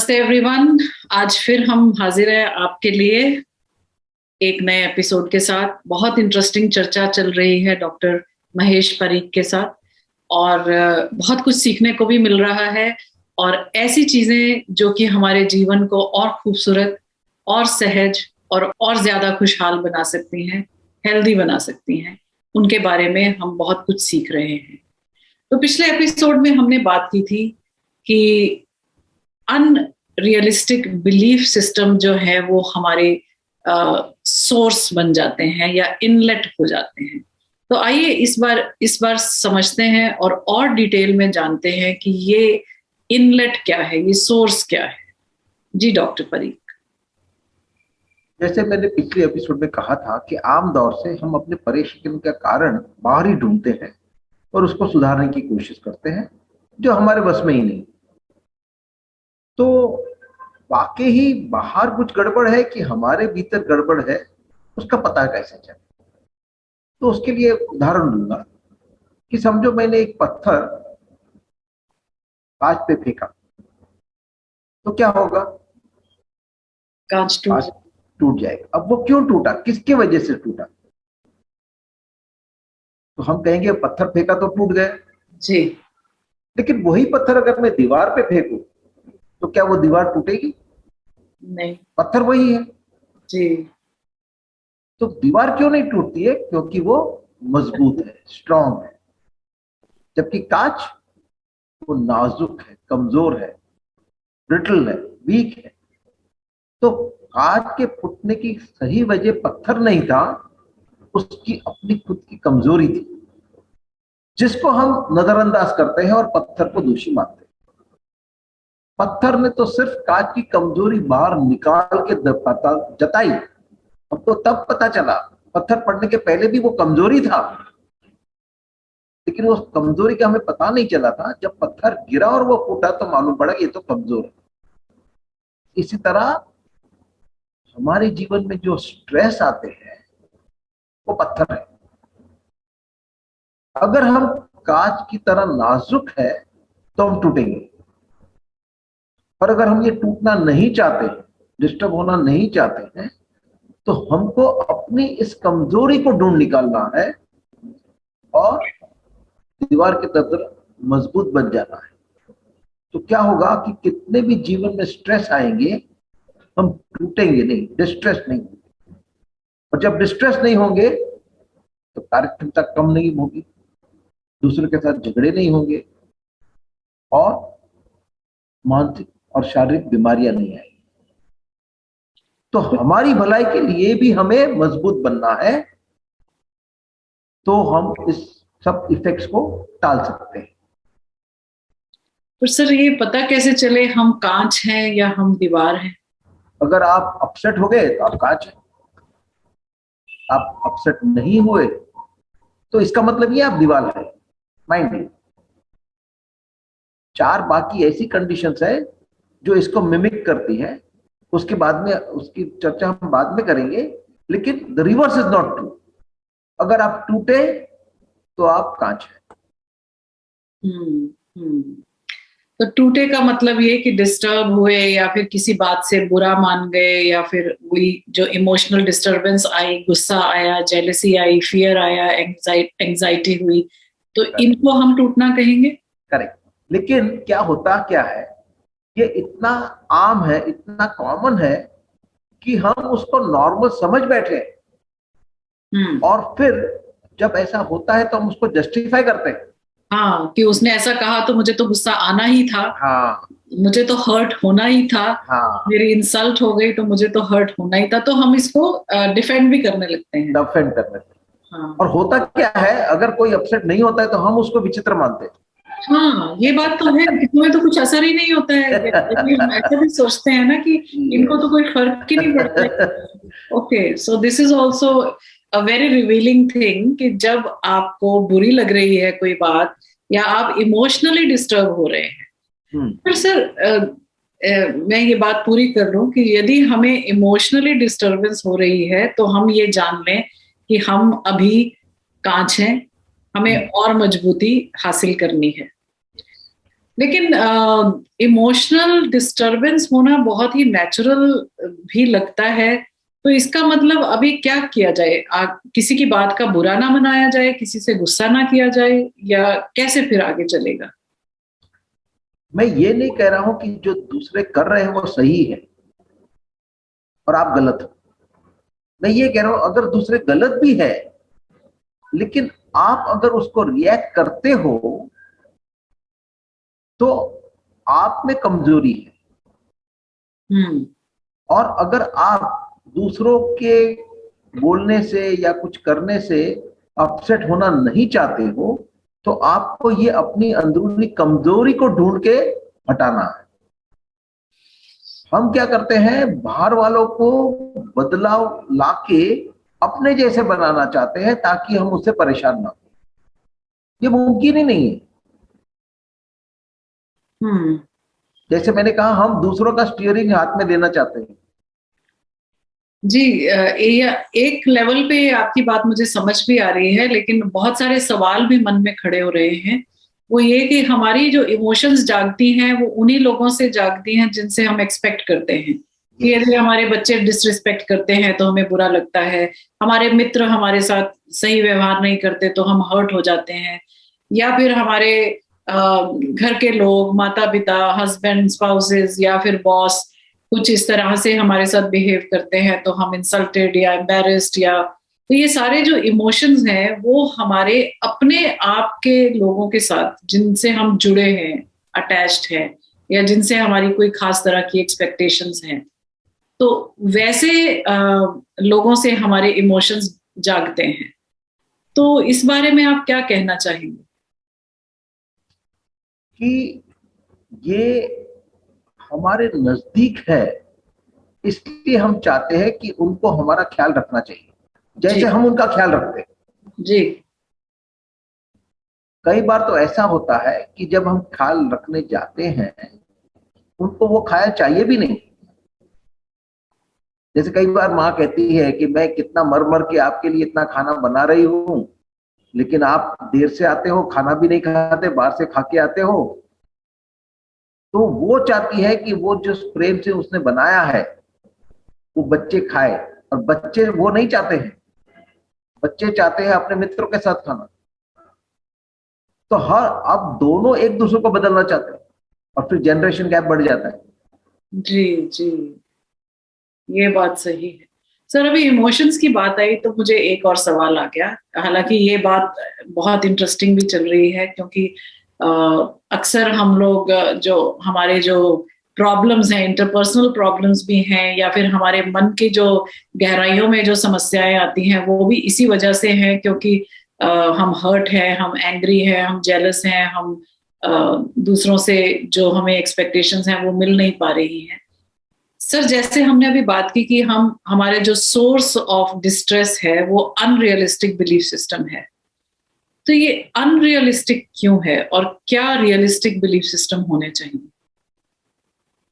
नमस्ते एवरीवन। आज फिर हम हाजिर हैं आपके लिए एक नए एपिसोड के साथ। बहुत इंटरेस्टिंग चर्चा चल रही है डॉक्टर महेश परीख के साथ और बहुत कुछ सीखने को भी मिल रहा है और ऐसी चीजें जो कि हमारे जीवन को और खूबसूरत और सहज और ज्यादा खुशहाल बना सकती हैं, हेल्दी बना सकती हैं, उनके बारे में हम बहुत कुछ सीख रहे हैं। तो पिछले एपिसोड में हमने बात की थी कि अनरियलिस्टिक बिलीफ सिस्टम जो है वो हमारे सोर्स बन जाते हैं या इनलेट हो जाते हैं। तो आइए इस बार समझते हैं और डिटेल में जानते हैं कि ये इनलेट क्या है, ये सोर्स क्या है। जी डॉक्टर परीख। जैसे मैंने पिछले एपिसोड में कहा था कि आम तौर से हम अपने परेशानी का कारण बाहर ही ढूंढते हैं और उसको सुधारने की कोशिश करते हैं जो हमारे बस में ही नहीं। तो वाकई ही बाहर कुछ गड़बड़ है कि हमारे भीतर गड़बड़ है, उसका पता कैसे चले। तो उसके लिए उदाहरण दूंगा कि समझो मैंने एक पत्थर कांच पे फेंका, तो क्या होगा? कांच टूट जाएगा। अब वो क्यों टूटा, किसके वजह से टूटा? तो हम कहेंगे पत्थर फेंका तो टूट गया जी। लेकिन वही पत्थर अगर मैं दीवार पे फेंकूं तो क्या वो दीवार टूटेगी? नहीं। पत्थर वही है। जी। तो दीवार क्यों नहीं टूटती है? क्योंकि वो मजबूत है, स्ट्रांग है। जबकि कांच वो नाजुक है, कमजोर है, ब्रिटल है, वीक है। तो कांच के फूटने की सही वजह पत्थर नहीं था, उसकी अपनी खुद की कमजोरी थी, जिसको हम नजरअंदाज करते हैं और पत्थर को दोषी मानते हैं। पत्थर ने तो सिर्फ कांच की कमजोरी बाहर निकाल के पता जताई। अब तो तब पता चला, पत्थर पड़ने के पहले भी वो कमजोरी था, लेकिन वो कमजोरी का हमें पता नहीं चला था। जब पत्थर गिरा और वो फूटा तो मालूम पड़ा कि ये तो कमजोर है। इसी तरह हमारे जीवन में जो स्ट्रेस आते हैं वो पत्थर है। अगर हम कांच की तरह नाजुक है तो हम टूटेंगे, और अगर हम ये टूटना नहीं चाहते, डिस्टर्ब होना नहीं चाहते हैं, तो हमको अपनी इस कमजोरी को ढूंढ निकालना है और दीवार की तरह मजबूत बन जाना है। तो क्या होगा कि कितने भी जीवन में स्ट्रेस आएंगे, हम टूटेंगे नहीं, डिस्ट्रेस नहीं होंगे। और जब डिस्ट्रेस नहीं होंगे तो कार्यक्षमता कम नहीं होगी, दूसरों के साथ झगड़े नहीं होंगे और मानसिक और शारीरिक बीमारियां नहीं आएंगी। तो हमारी भलाई के लिए भी हमें मजबूत बनना है, तो हम इस सब इफेक्ट्स को टाल सकते हैं। पर सर ये पता कैसे चले हम कांच हैं या हम दीवार हैं? अगर आप अपसेट हो गए तो आप कांच हैं, आप अपसेट नहीं हुए तो इसका मतलब ये आप दीवार है। माइंड चार बाकी ऐसी कंडीशंस है जो इसको मिमिक करती है, उसके बाद में उसकी चर्चा हम बाद में करेंगे। लेकिन the reverse is not true. अगर आप टूटे तो आप कांच है। हम्म। तो टूटे का मतलब ये कि डिस्टर्ब हुए या फिर किसी बात से बुरा मान गए या फिर वही जो इमोशनल डिस्टरबेंस आई, गुस्सा आया, जेलसी आई, फियर आया, एंजाइटी हुई, तो इनको हम टूटना कहेंगे। करेक्ट। लेकिन क्या है, ये इतना आम है, इतना कॉमन है कि हम उसको नॉर्मल समझ बैठे और फिर जब ऐसा होता है तो हम उसको जस्टिफाई करते हैं। हाँ, कि उसने ऐसा कहा तो मुझे तो गुस्सा आना ही था। हाँ, मुझे तो हर्ट होना ही था। हाँ, मेरी इंसल्ट हो गई तो मुझे तो हर्ट होना ही था। तो हम इसको डिफेंड भी करने लगते हैं। डिफेंड करने। हाँ। और होता क्या है, अगर कोई अपसेट नहीं होता है तो हम उसको विचित्र मानते हैं। हाँ, ये बात तो है। इसमें तो कुछ असर ही नहीं होता है। ये हम ऐसा भी सोचते हैं ना कि इनको तो कोई फर्क ही नहीं पड़ता है। Okay, so this is also a very revealing thing कि जब आपको बुरी लग रही है कोई बात या आप इमोशनली डिस्टर्ब हो रहे हैं। पर सर मैं ये बात पूरी कर लूं कि यदि हमें इमोशनली डिस्टरबेंस हो रही है तो हम ये जान लें कि हम अभी कांच हैं, हमें और मजबूती हासिल करनी है। लेकिन इमोशनल डिस्टरबेंस होना बहुत ही नेचुरल भी लगता है। तो इसका मतलब अभी क्या किया जाए? किसी की बात का बुरा ना मनाया जाए, किसी से गुस्सा ना किया जाए, या कैसे फिर आगे चलेगा? मैं ये नहीं कह रहा हूं कि जो दूसरे कर रहे हैं वो सही है और आप गलत हो। मैं ये कह रहा हूं अगर दूसरे गलत भी है, लेकिन आप अगर उसको रिएक्ट करते हो तो आप में कमजोरी है। हम्म। और अगर आप दूसरों के बोलने से या कुछ करने से अपसेट होना नहीं चाहते हो, तो आपको ये अपनी अंदरूनी कमजोरी को ढूंढ के हटाना है। हम क्या करते हैं, बाहर वालों को बदलाव लाके अपने जैसे बनाना चाहते हैं ताकि हम उससे परेशान ना हो। ये मुमकिन ही नहीं है। हम्म। जैसे मैंने कहा, हम दूसरों का स्टीयरिंग हाथ में लेना चाहते हैं। जी, एक लेवल पे आपकी बात मुझे समझ भी आ रही है, लेकिन बहुत सारे सवाल भी मन में खड़े हो रहे हैं। वो ये कि हमारी जो इमोशंस जागती हैं वो उन्हीं लोगों से जागती हैं जिनसे हम एक्सपेक्ट करते हैं। कि यस। यदि हमारे बच्चे डिसरिस्पेक्ट करते हैं तो हमें बुरा लगता है, हमारे मित्र हमारे साथ सही व्यवहार नहीं करते तो हम हर्ट हो जाते हैं, या फिर हमारे घर के लोग, माता पिता, हस्बैंड, स्पाउसेस, या फिर बॉस कुछ इस तरह से हमारे साथ बिहेव करते हैं तो हम इंसल्टेड या एम्बेरस्ड, या तो ये सारे जो इमोशंस हैं वो हमारे अपने आप के लोगों के साथ जिनसे हम जुड़े हैं, अटैच्ड हैं, या जिनसे हमारी कोई खास तरह की एक्सपेक्टेशंस हैं, तो वैसे लोगों से हमारे इमोशंस जागते हैं। तो इस बारे में आप क्या कहना चाहेंगे? कि ये हमारे नजदीक है, इसलिए हम चाहते हैं कि उनको हमारा ख्याल रखना चाहिए जी। जैसे हम उनका ख्याल रखते हैं। जी। कई बार तो ऐसा होता है कि जब हम ख्याल रखने जाते हैं, उनको वो ख्याल चाहिए भी नहीं। जैसे कई बार माँ कहती है कि मैं कितना मर मर के आपके लिए इतना खाना बना रही हूँ, लेकिन आप देर से आते हो, खाना भी नहीं खाते, बाहर से खा के आते हो। तो वो चाहती है कि वो जो प्रेम से उसने बनाया है वो बच्चे खाए, और बच्चे वो नहीं चाहते हैं। बच्चे चाहते हैं अपने मित्रों के साथ खाना। तो हर अब दोनों एक दूसरे को बदलना चाहते हैं, और फिर जनरेशन गैप बढ़ जाता है। जी। जी, ये बात सही है। सर, अभी इमोशंस की बात आई तो मुझे एक और सवाल आ गया। हालांकि ये बात बहुत इंटरेस्टिंग भी चल रही है, क्योंकि अ, अक्सर हम लोग जो हमारे जो प्रॉब्लम्स हैं, इंटरपर्सनल प्रॉब्लम्स भी हैं, या फिर हमारे मन की जो गहराइयों में जो समस्याएं आती हैं वो भी इसी वजह से हैं, क्योंकि हम हर्ट हैं, हम एंग्री हैं, हम जेलस हैं, हम अ, दूसरों से जो हमें एक्सपेक्टेशंस हैं वो मिल नहीं पा रही हैं। सर, जैसे हमने अभी बात की कि हम हमारे जो सोर्स ऑफ डिस्ट्रेस है वो अनरियलिस्टिक बिलीफ सिस्टम है, तो ये अनरियलिस्टिक क्यों है और क्या रियलिस्टिक बिलीफ सिस्टम होने चाहिए?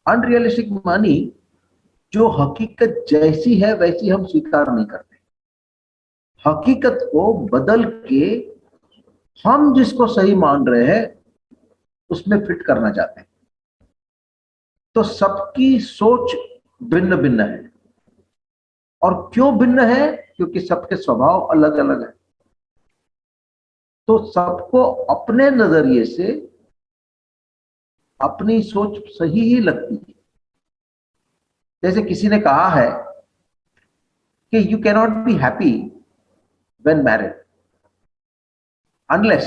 अनरियलिस्टिक मानी जो हकीकत जैसी है वैसी हम स्वीकार नहीं करते। हकीकत को बदल के हम जिसको सही मान रहे हैं उसमें फिट करना चाहते हैं। तो सबकी सोच भिन्न भिन्न है। और क्यों भिन्न है? क्योंकि सबके स्वभाव अलग अलग है। तो सबको अपने नजरिए से अपनी सोच सही ही लगती है। जैसे किसी ने कहा है कि you cannot be happy when married unless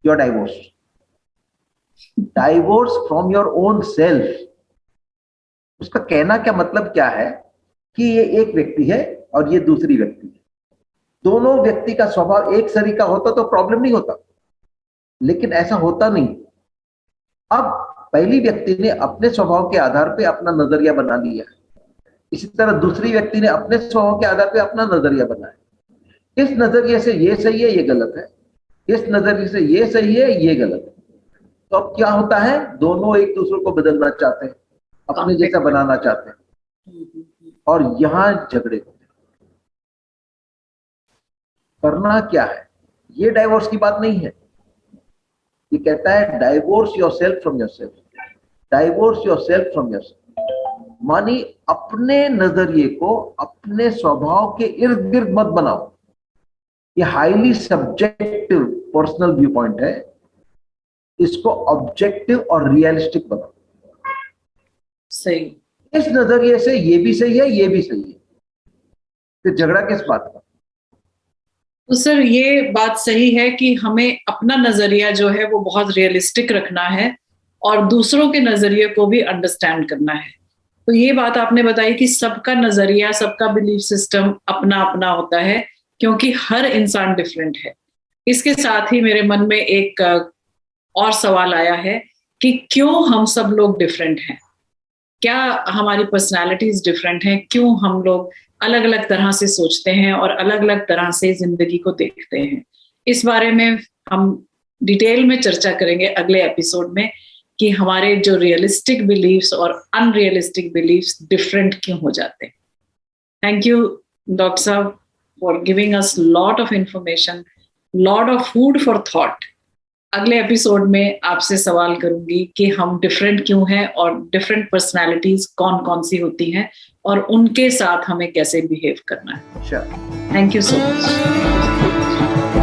you are divorced. Divorce from your own self. उसका कहना क्या मतलब क्या है कि ये एक व्यक्ति है और ये दूसरी व्यक्ति है। दोनों व्यक्ति का स्वभाव एक सरी का होता तो प्रॉब्लम नहीं होता, लेकिन ऐसा होता नहीं। अब पहली व्यक्ति ने अपने स्वभाव के आधार पे अपना नजरिया बना लिया, इसी तरह दूसरी व्यक्ति ने अपने स्वभाव के आधार पे अपना नजरिया बनाया। इस नजरिए से ये सही है, ये गलत है, इस नजरिए से ये सही है, ये गलत है। तो अब क्या होता है, दोनों एक दूसरे को बदलना चाहते हैं, अपने जैसा कॉन्फ्लिक्ट। बनाना चाहते हैं, और यहां झगड़े होते हैं। करना क्या है? ये डाइवोर्स की बात नहीं है। ये कहता है divorce yourself from yourself, divorce yourself from yourself. मानी अपने नजरिए को अपने स्वभाव के इर्द गिर्द मत बनाओ। ये highly subjective personal view point है, इसको ऑब्जेक्टिव और रियलिस्टिक बनाओ। सही। इस नजरिए से ये भी सही है, ये भी सही है, फिर झगड़ा किस बात का? तो सर ये बात सही है कि हमें अपना नजरिया जो है वो बहुत रियलिस्टिक रखना है और दूसरों के नजरिए को भी अंडरस्टैंड करना है। तो ये बात आपने बताई कि सबका नजरिया, सबका बिलीफ सिस्टम अपना अपना होता है, क्योंकि हर इंसान डिफरेंट है। इसके साथ ही मेरे मन में एक और सवाल आया है कि क्यों हम सब लोग डिफरेंट हैं? क्या हमारी पर्सनालिटीज डिफरेंट हैं? क्यों हम लोग अलग अलग तरह से सोचते हैं और अलग अलग तरह से जिंदगी को देखते हैं? इस बारे में हम डिटेल में चर्चा करेंगे अगले एपिसोड में कि हमारे जो रियलिस्टिक बिलीव्स और अनरियलिस्टिक बिलीव्स डिफरेंट क्यों हो जाते हैं। थैंक यू डॉक्टर साहब for giving us lot of information, lot of food for thought. अगले एपिसोड में आपसे सवाल करूंगी कि हम डिफरेंट क्यों हैं और डिफरेंट पर्सनालिटीज कौन कौन सी होती हैं और उनके साथ हमें कैसे बिहेव करना है। Sure. Thank you so much.